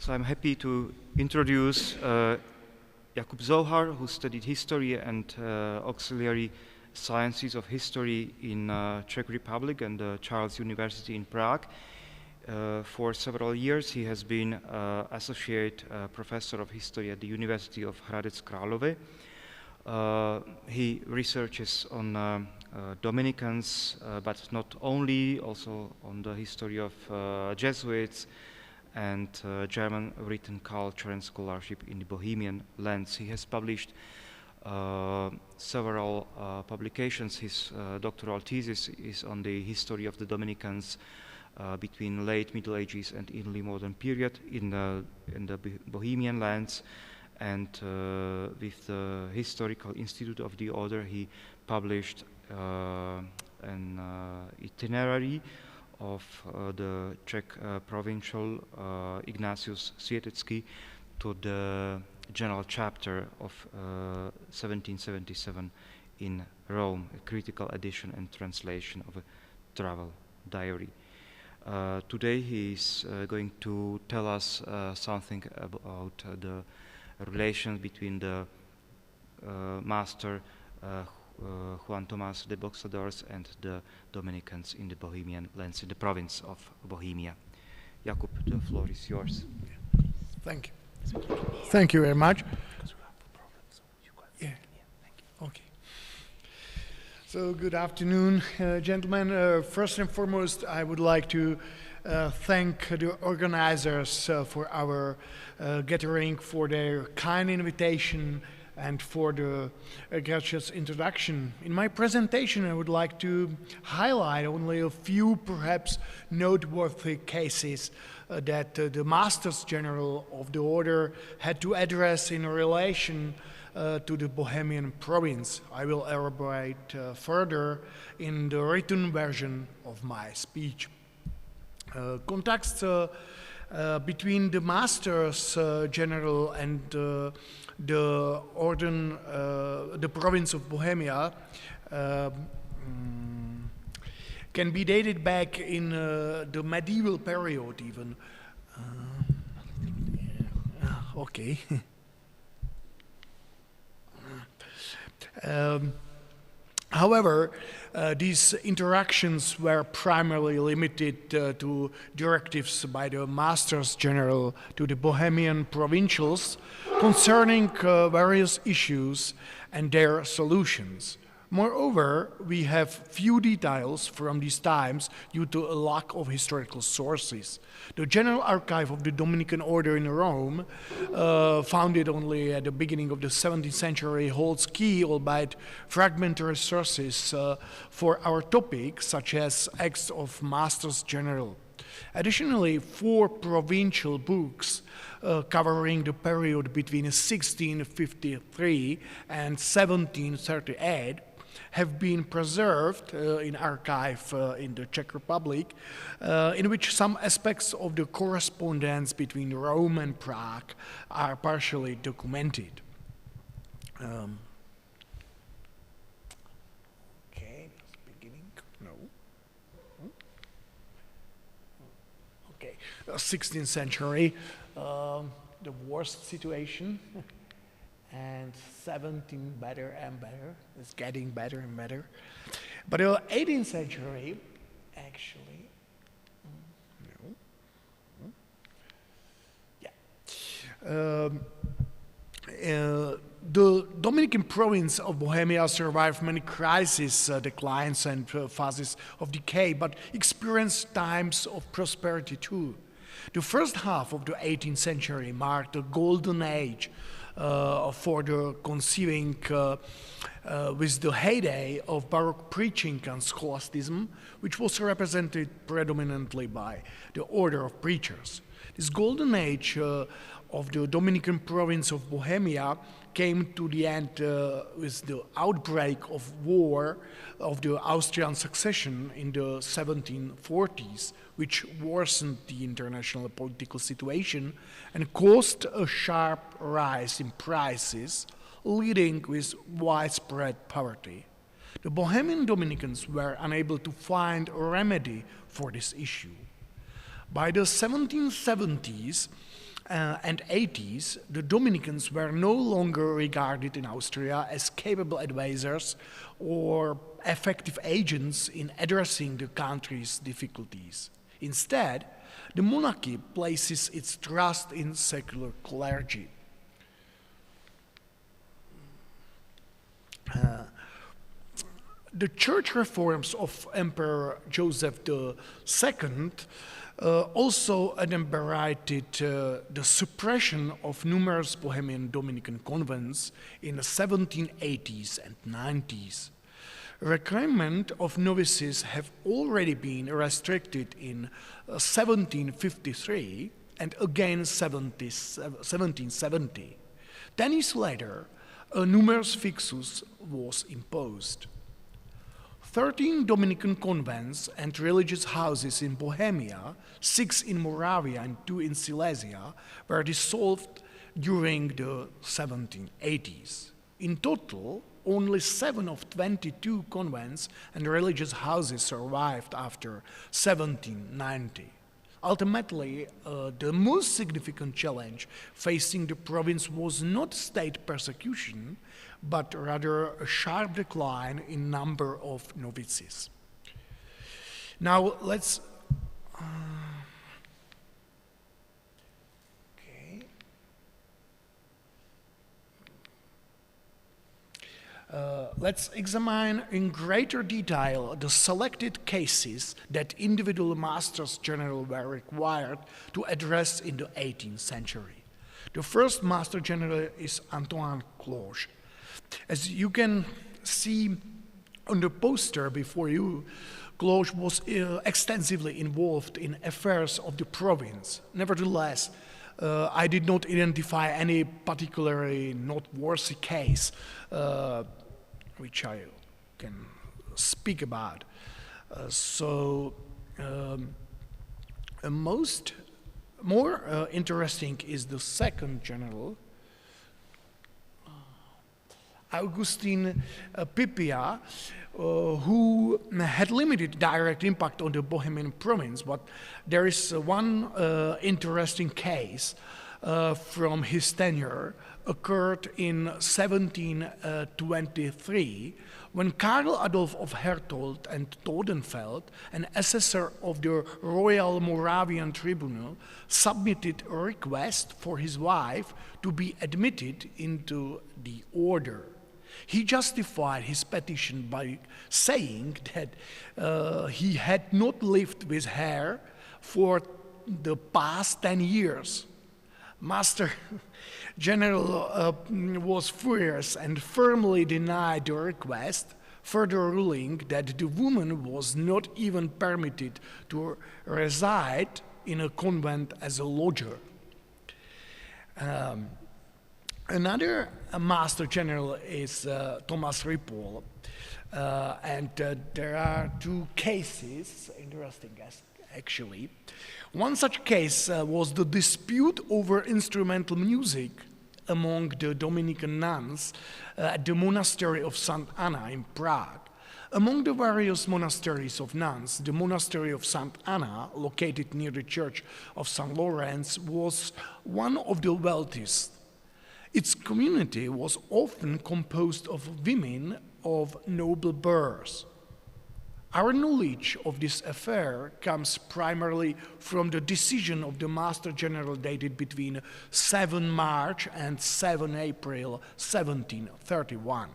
So I'm happy to introduce Jakub Zouhab, who studied history and auxiliary sciences of history in Czech Republic and the Charles University in Prague. For several years he has been associate professor of history at the University of Hradec Králové. He researches on Dominicans, but not only, also on the history of Jesuits and German written culture and scholarship in the Bohemian lands. He has published several publications. His doctoral thesis is on the history of the Dominicans between late Middle Ages and early modern period in the Bohemian lands. And with the Historical Institute of the Order, he published an itinerary of the Czech provincial Ignatius Světecký to the general chapter of 1777 in Rome, a critical edition and translation of a travel diary. Today he is going to tell us something about the relation between the master Juan Tomás de Boxadors and the Dominicans in the Bohemian lands in the province of Bohemia. Jakub, the floor is yours. Thank you. Thank you very much. Yeah. Okay. So good afternoon, gentlemen. First and foremost, I would like to thank the organizers for our gathering, for their kind invitation and for the gracious introduction. In my presentation, I would like to highlight only a few perhaps noteworthy cases that the Masters General of the Order had to address in relation to the Bohemian province. I will elaborate further in the written version of my speech. Contacts between the Masters General and the Orden, the province of Bohemia, can be dated back in the medieval period even. Okay. However, these interactions were primarily limited to directives by the Masters General to the Bohemian provincials concerning various issues and their solutions. Moreover, we have few details from these times due to a lack of historical sources. The General Archive of the Dominican Order in Rome, founded only at the beginning of the 17th century, holds key, albeit fragmentary sources for our topic, such as Acts of Masters General. Additionally, 4 provincial books covering the period between 1653 and 1738 have been preserved in archive in the Czech Republic, in which some aspects of the correspondence between Rome and Prague are partially documented. Okay, beginning. No. Okay, 16th century, the worst situation. And 17 better and better. It's getting better and better. But the 18th century, actually, the Dominican province of Bohemia survived many crises, declines, and phases of decay, but experienced times of prosperity too. The first half of the 18th century marked a golden age for the conceiving with the heyday of Baroque preaching and scholasticism, which was represented predominantly by the order of preachers. This golden age of the Dominican province of Bohemia came to the end with the outbreak of war of the Austrian succession in the 1740s, which worsened the international political situation and caused a sharp rise in prices, leading with widespread poverty. The Bohemian Dominicans were unable to find a remedy for this issue. By the 1770s, and 80s, the Dominicans were no longer regarded in Austria as capable advisors or effective agents in addressing the country's difficulties. Instead, the monarchy places its trust in secular clergy. The church reforms of Emperor Joseph II also enumerated the suppression of numerous Bohemian Dominican convents in the 1780s and 90s. Requirement of novices have already been restricted in 1753 and again 1770. 10 years later, a numerus fixus was imposed. 13 Dominican convents and religious houses in Bohemia, 6 in Moravia and 2 in Silesia, were dissolved during the 1780s. In total, only 7 of 22 convents and religious houses survived after 1790. Ultimately, the most significant challenge facing the province was not state persecution, but rather a sharp decline in number of novices. Now let's let's examine in greater detail the selected cases that individual Masters General were required to address in the 18th century. The first Master General is Antoine Cloche. As you can see on the poster before you, Cloche was extensively involved in affairs of the province. Nevertheless, I did not identify any particularly noteworthy case which I can speak about. More interesting is the second general, Augustin Pipia, who had limited direct impact on the Bohemian province, but there is one interesting case from his tenure occurred in 1723 when Karl Adolf of Hertold and Todenfeld, an assessor of the Royal Moravian Tribunal, submitted a request for his wife to be admitted into the order. He justified his petition by saying that he had not lived with her for the past 10 years. Master General was furious and firmly denied the request, further ruling that the woman was not even permitted to reside in a convent as a lodger. Another Master General is Thomas Ripoll, and there are 2 cases, interesting actually. One such case was the dispute over instrumental music among the Dominican nuns at the monastery of St. Anna in Prague. Among the various monasteries of nuns, the monastery of St. Anna, located near the church of St. Lawrence, was one of the wealthiest. Its community was often composed of women of noble birth. Our knowledge of this affair comes primarily from the decision of the Master General dated between 7 March and 7 April 1731.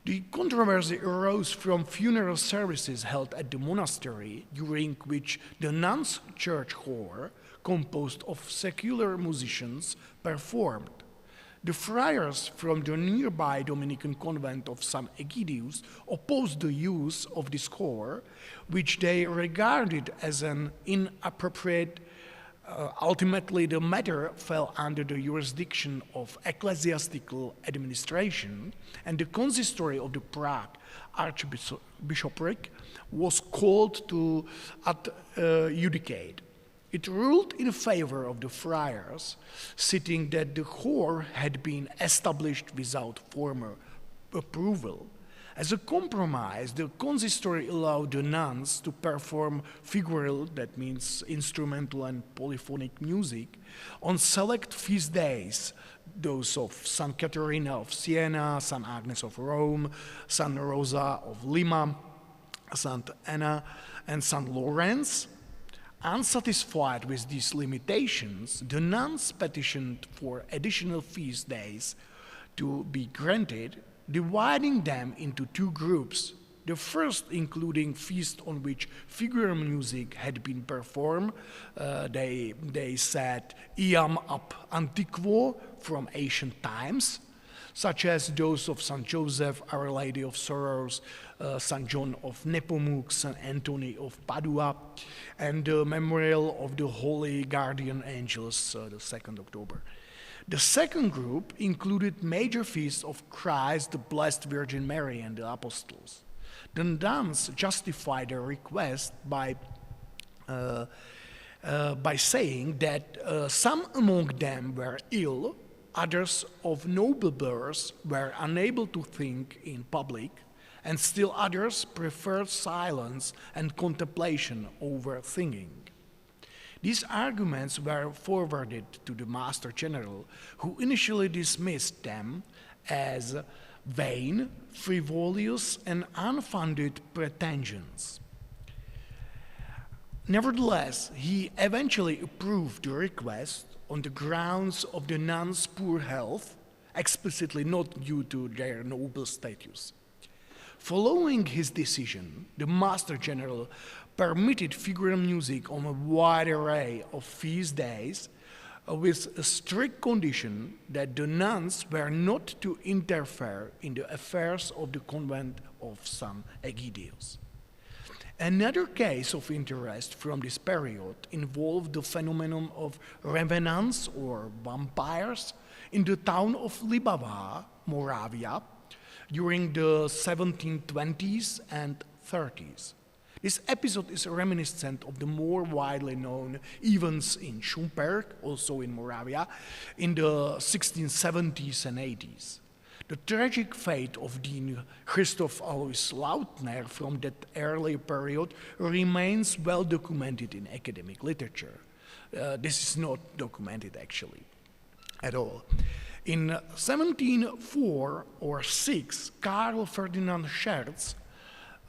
The controversy arose from funeral services held at the monastery, during which the nuns' church choir, composed of secular musicians, performed. The friars from the nearby Dominican convent of St. Egidius opposed the use of this choir, which they regarded as an inappropriate. Ultimately, the matter fell under the jurisdiction of ecclesiastical administration, and the consistory of the Prague Archbishopric was called to adjudicate. It ruled in favor of the friars, citing that the choir had been established without formal approval. As a compromise, the consistory allowed the nuns to perform figural, that means instrumental and polyphonic music, on select feast days, those of St. Caterina of Siena, St. Agnes of Rome, St. Rosa of Lima, St. Anna, and St. Lawrence. Unsatisfied with these limitations, the nuns petitioned for additional feast days to be granted, dividing them into two groups. The first including feasts on which figural music had been performed. They said iam ab antiquo, from ancient times, such as those of St. Joseph, Our Lady of Sorrows, St. John of Nepomuc, St. Anthony of Padua, and the memorial of the Holy Guardian Angels, the 2nd October. The second group included major feasts of Christ, the Blessed Virgin Mary, and the Apostles. The nuns justified their request by saying that some among them were ill, others of noble birth were unable to think in public, and still others preferred silence and contemplation over singing. These arguments were forwarded to the Master General, who initially dismissed them as vain, frivolous, and unfounded pretensions. Nevertheless, he eventually approved the request on the grounds of the nuns' poor health, explicitly not due to their noble status. Following his decision, the Master General permitted figural music on a wide array of feast days, with a strict condition that the nuns were not to interfere in the affairs of the convent of San Egidius. Another case of interest from this period involved the phenomenon of revenants or vampires in the town of Libavá, Moravia, during the 1720s and 30s. This episode is reminiscent of the more widely known events in Schumperk, also in Moravia, in the 1670s and 80s. The tragic fate of Dean Christoph Alois Lautner from that early period remains well documented in academic literature. This is not documented actually at all. In 1704 or 6, Karl Ferdinand Scherz,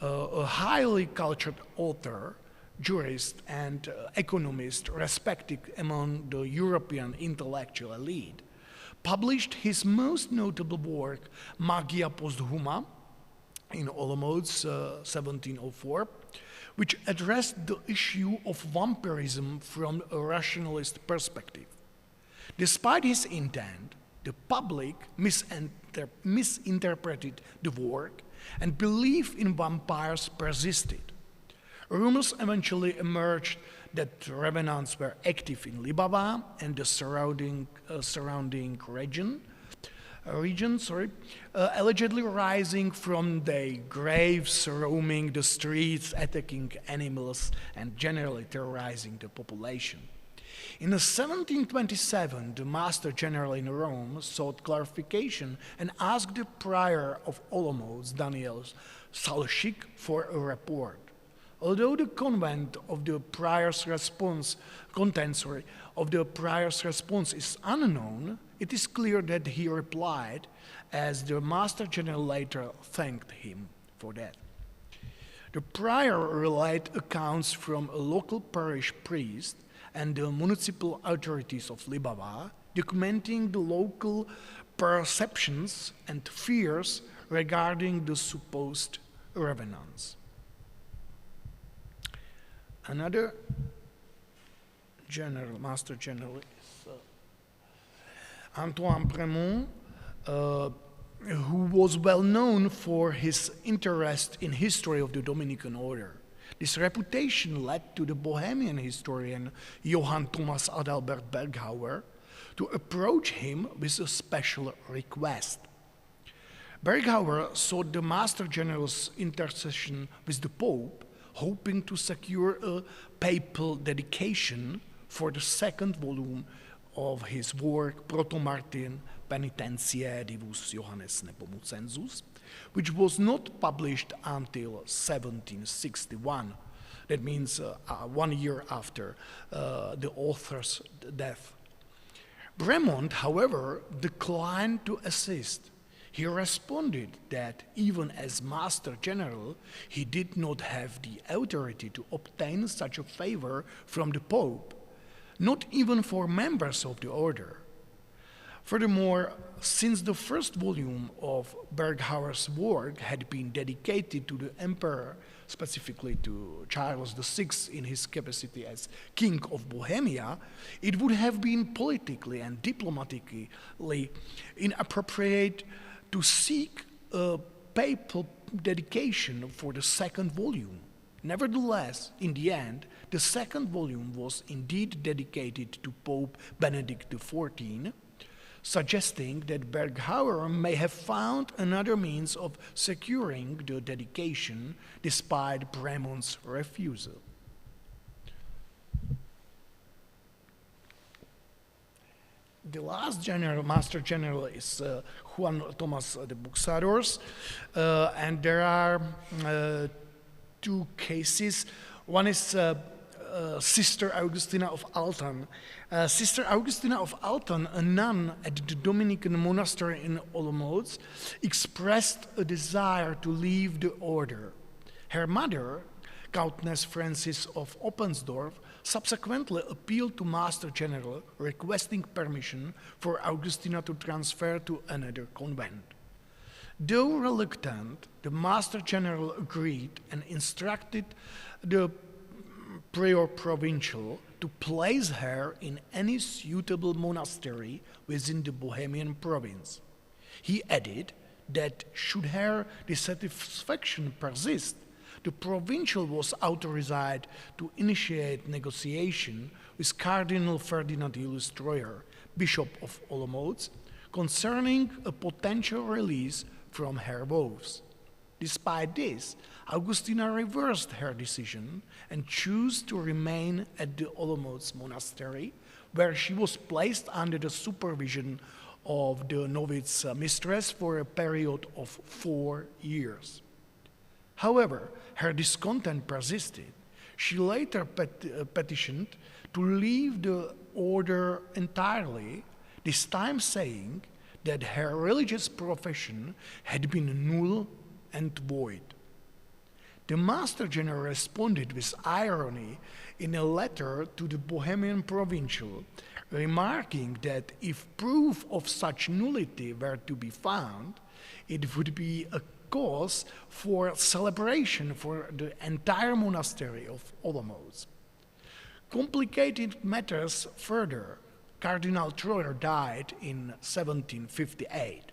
a highly cultured author, jurist, and economist respected among the European intellectual elite, published his most notable work, Magia Posthuma, in Olomouc, 1704, which addressed the issue of vampirism from a rationalist perspective. Despite his intent, the public misinterpreted the work, and belief in vampires persisted. Rumors eventually emerged that revenants were active in Libavá and the surrounding region, allegedly rising from their graves, roaming the streets, attacking animals, and generally terrorizing the population. In 1727, the Master General in Rome sought clarification and asked the prior of Olomouc, Daniel Salchik, for a report. Although the content of the prior's response is unknown, it is clear that he replied, as the Master General later thanked him for that. The prior relayed accounts from a local parish priest and the municipal authorities of Libavá, documenting the local perceptions and fears regarding the supposed revenants. Another Master General is Antoine Prémont, who was well known for his interest in history of the Dominican order. This reputation led to the Bohemian historian Johann Thomas Adalbert Berghauer to approach him with a special request. Berghauer sought the Master General's intercession with the Pope, hoping to secure a papal dedication for the second volume of his work Proto Martin Penitentiae Divus Johannes Nepomucensus, which was not published until 1761. That means 1 year after the author's death. Bremont, however, declined to assist. He responded that even as Master General, he did not have the authority to obtain such a favor from the Pope, not even for members of the order. Furthermore, since the first volume of Berghauer's work had been dedicated to the Emperor, specifically to Charles VI in his capacity as King of Bohemia, it would have been politically and diplomatically inappropriate to seek a papal dedication for the second volume. Nevertheless, in the end, the second volume was indeed dedicated to Pope Benedict XIV, suggesting that Berghauer may have found another means of securing the dedication despite Bremont's refusal. The last Master General is Juan Tomás de Buxadors, and there are two cases. One is Sister Augustina of Altan. Sister Augustina of Altan, a nun at the Dominican monastery in Olomouc, expressed a desire to leave the order. Her mother, Countess Frances of Oppensdorf, subsequently appealed to Master General requesting permission for Augustina to transfer to another convent. Though reluctant, the Master General agreed and instructed the prior provincial to place her in any suitable monastery within the Bohemian province. He added that should her dissatisfaction persist, the provincial was authorized to initiate negotiation with Cardinal Ferdinand Julius Troyer, Bishop of Olomouc, concerning a potential release from her vows. Despite this, Augustina reversed her decision and chose to remain at the Olomouc monastery, where she was placed under the supervision of the novice mistress for a period of 4 years. However, her discontent persisted. She later petitioned to leave the order entirely, this time saying that her religious profession had been null and void. The Master General responded with irony in a letter to the Bohemian provincial, remarking that if proof of such nullity were to be found, it would be a cause for celebration for the entire monastery of Olomouc. Complicated matters further. Cardinal Troyer died in 1758.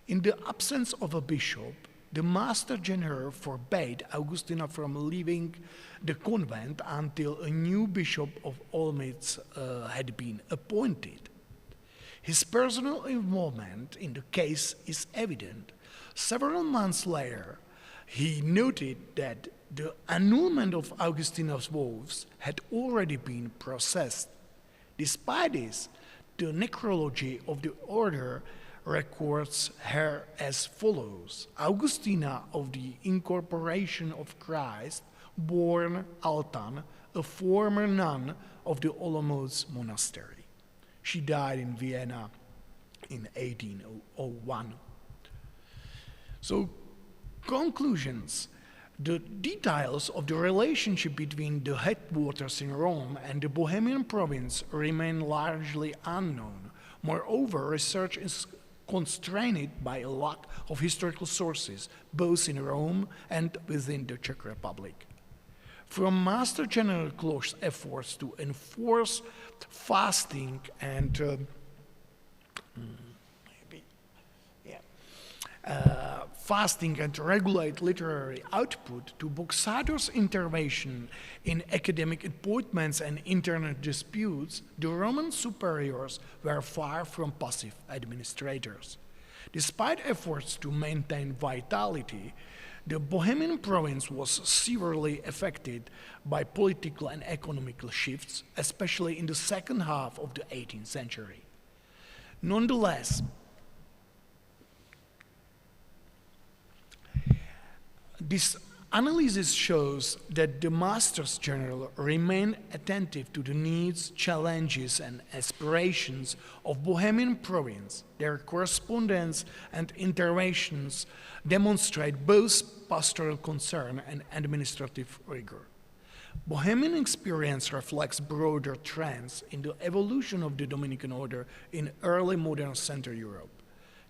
In the absence of a bishop, the Master General forbade Augustina from leaving the convent until a new bishop of Olomouc had been appointed. His personal involvement in the case is evident. Several months later, he noted that the annulment of Augustina's vows had already been processed. Despite this, the necrology of the order records her as follows: Augustina of the Incorporation of Christ, born Altan, a former nun of the Olomouc monastery. She died in Vienna in 1801. So, conclusions. The details of the relationship between the headquarters in Rome and the Bohemian province remain largely unknown. Moreover, research is constrained by a lack of historical sources, both in Rome and within the Czech Republic. From Master General Klosch's efforts to enforce fasting and fasting and regulate literary output, to Buxador's intervention in academic appointments and internal disputes, the Roman superiors were far from passive administrators. Despite efforts to maintain vitality, the Bohemian province was severely affected by political and economical shifts, especially in the second half of the 18th century. Nonetheless, This analysis shows that the Masters General remain attentive to the needs, challenges, and aspirations of Bohemian province. Their correspondence and interventions demonstrate both pastoral concern and administrative rigor. Bohemian experience reflects broader trends in the evolution of the Dominican order in early modern Central Europe,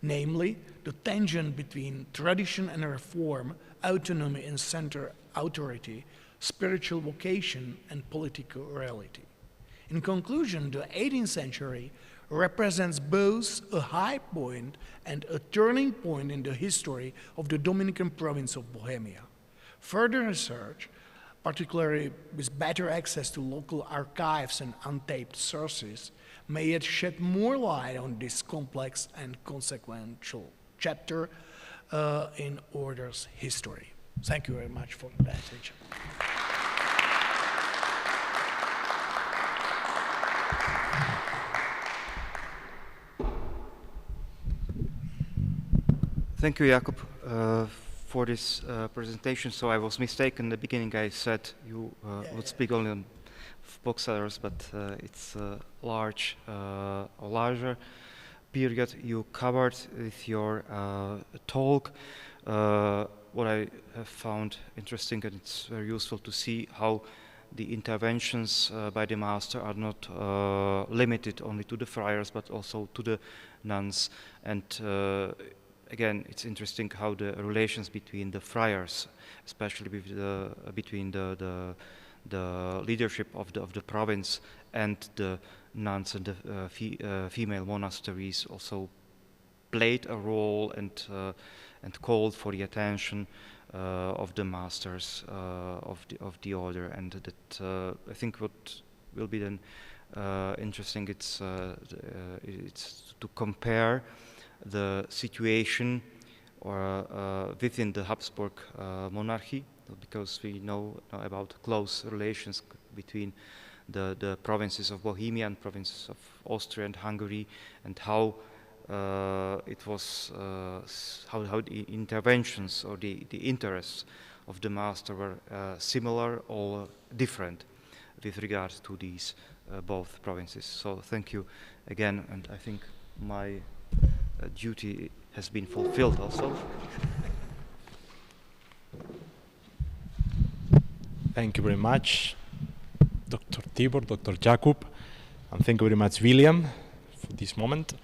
namely the tension between tradition and reform, autonomy and central authority, spiritual vocation, and political reality. In conclusion, the 18th century represents both a high point and a turning point in the history of the Dominican province of Bohemia. Further research, particularly with better access to local archives and untaped sources, may yet shed more light on this complex and consequential chapter in order's history. Thank you very much for that attention. Thank you, Jakub, for this presentation. So I was mistaken in the beginning. I said you would speak only on booksellers, but it's a larger period you covered with your talk. What I have found interesting, and it's very useful to see how the interventions by the master are not limited only to the friars, but also to the nuns. And again, it's interesting how the relations between the friars, especially between the leadership of the province and the nuns and the female monasteries also played a role and called for the attention of the masters of the order. And that I think what will be then interesting, it's to compare the situation within the Habsburg monarchy, because we know about close relations between the provinces of Bohemia and provinces of Austria and Hungary, and how it was how the interventions or the interests of the master were similar or different with regard to these both provinces. So thank you again, and I think my duty has been fulfilled also. Thank you very much, Dr. Tibor, Dr. Jakub, and thank you very much, William, for this moment.